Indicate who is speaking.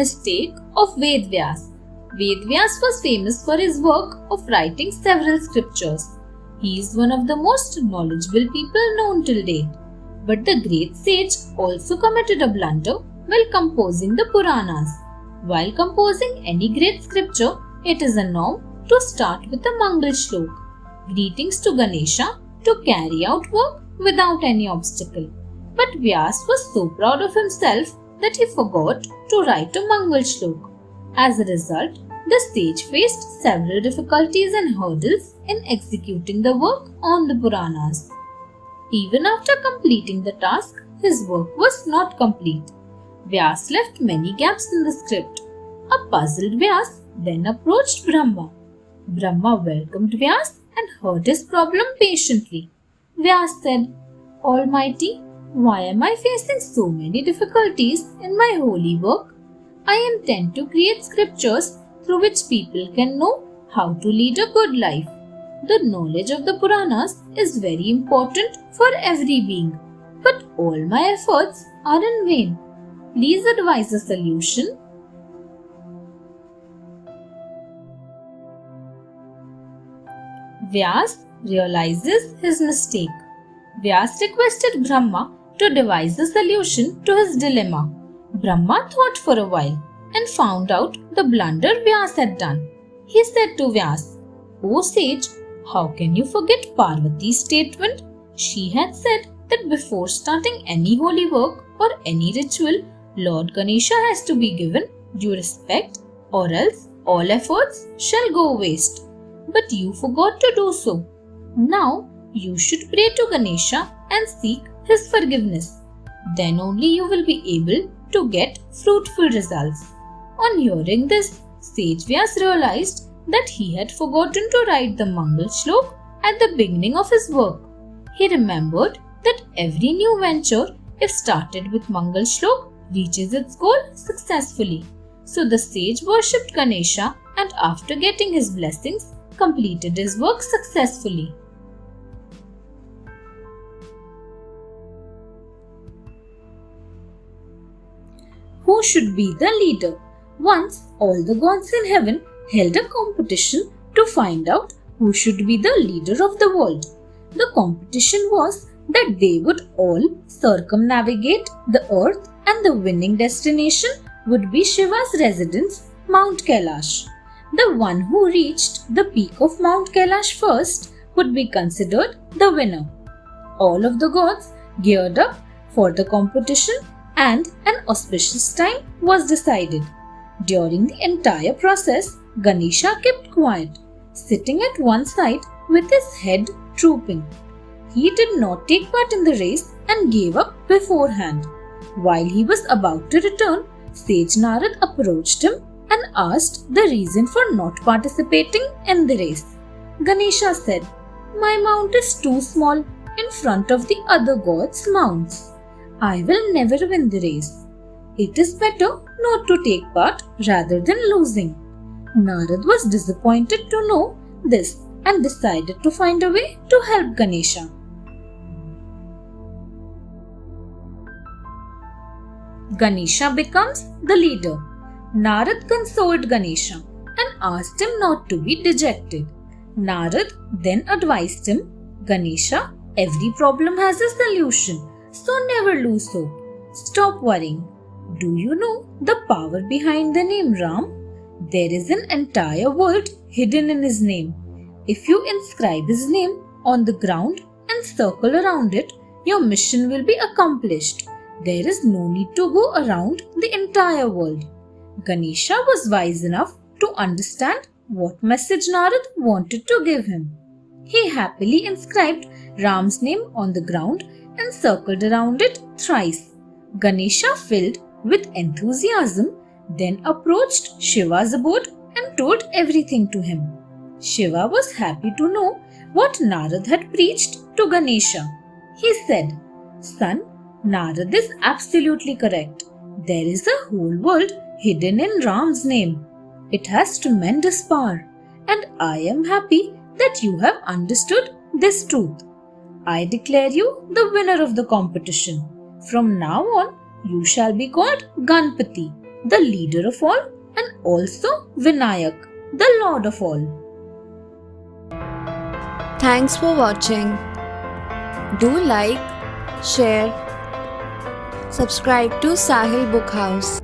Speaker 1: mistake of Vedvyas. Vedvyas was famous for his work of writing several scriptures. He is one of the most knowledgeable people known till date. But the great sage also committed a blunder while composing the Puranas. While composing any great scripture, it is a norm to start with a Mangal Shlok, greetings to Ganesha, to carry out work without any obstacle. But Vyas was so proud of himself that he forgot to write a Mangal Shlok. As a result, the sage faced several difficulties and hurdles in executing the work on the Puranas. Even after completing the task, his work was not complete. Vyas left many gaps in the script. A puzzled Vyas then approached Brahma. Brahma welcomed Vyas and heard his problem patiently. Vyas said, Almighty, why am I facing so many difficulties in my holy work? I intend to create scriptures through which people can know how to lead a good life. The knowledge of the Puranas is very important for every being, but all my efforts are in vain. Please advise a solution. Vyas realizes his mistake. Vyas requested Brahma to devise a solution to his dilemma. Brahma thought for a while and found out the blunder Vyas had done. He said to Vyas, O sage, how can you forget Parvati's statement? She had said that before starting any holy work or any ritual, Lord Ganesha has to be given due respect, or else all efforts shall go waste. But you forgot to do so. Now you should pray to Ganesha and seek his forgiveness. Then only you will be able to get fruitful results. On hearing this, Sage Vyas realized that he had forgotten to write the Mangal Shlok at the beginning of his work. He remembered that every new venture, if started with Mangal Shlok, reaches its goal successfully. So the sage worshipped Ganesha and after getting his blessings, completed his work successfully. Who should be the leader? Once, all the gods in heaven held a competition to find out who should be the leader of the world. The competition was that they would all circumnavigate the earth and the winning destination would be Shiva's residence, Mount Kailash. The one who reached the peak of Mount Kailash first would be considered the winner. All of the gods geared up for the competition and an auspicious time was decided. During the entire process, Ganesha kept quiet, sitting at one side with his head drooping. He did not take part in the race and gave up beforehand. While he was about to return, Sage Narad approached him and asked the reason for not participating in the race. Ganesha said, My mount is too small in front of the other gods' mounts. I will never win the race. It is better not to take part rather than losing. Narad was disappointed to know this and decided to find a way to help Ganesha. Ganesha becomes the leader. Narad consoled Ganesha and asked him not to be dejected. Narad then advised him, Ganesha, every problem has a solution, so never lose hope. Stop worrying. Do you know the power behind the name Ram? There is an entire world hidden in his name. If you inscribe his name on the ground and circle around it, your mission will be accomplished. There is no need to go around the entire world. Ganesha was wise enough to understand what message Narad wanted to give him. He happily inscribed Ram's name on the ground and circled around it thrice. Ganesha, filled with enthusiasm, then approached Shiva's abode and told everything to him. Shiva was happy to know what Narad had preached to Ganesha. He said, Son, Narad is absolutely correct. There is a whole world hidden in Ram's name. It has tremendous power, and I am happy that you have understood this truth. I declare you the winner of the competition. From now on, you shall be called Ganpati, the leader of all, and also Vinayak, the lord of all.
Speaker 2: Thanks for watching. Do like, share, subscribe to Sahil Book House.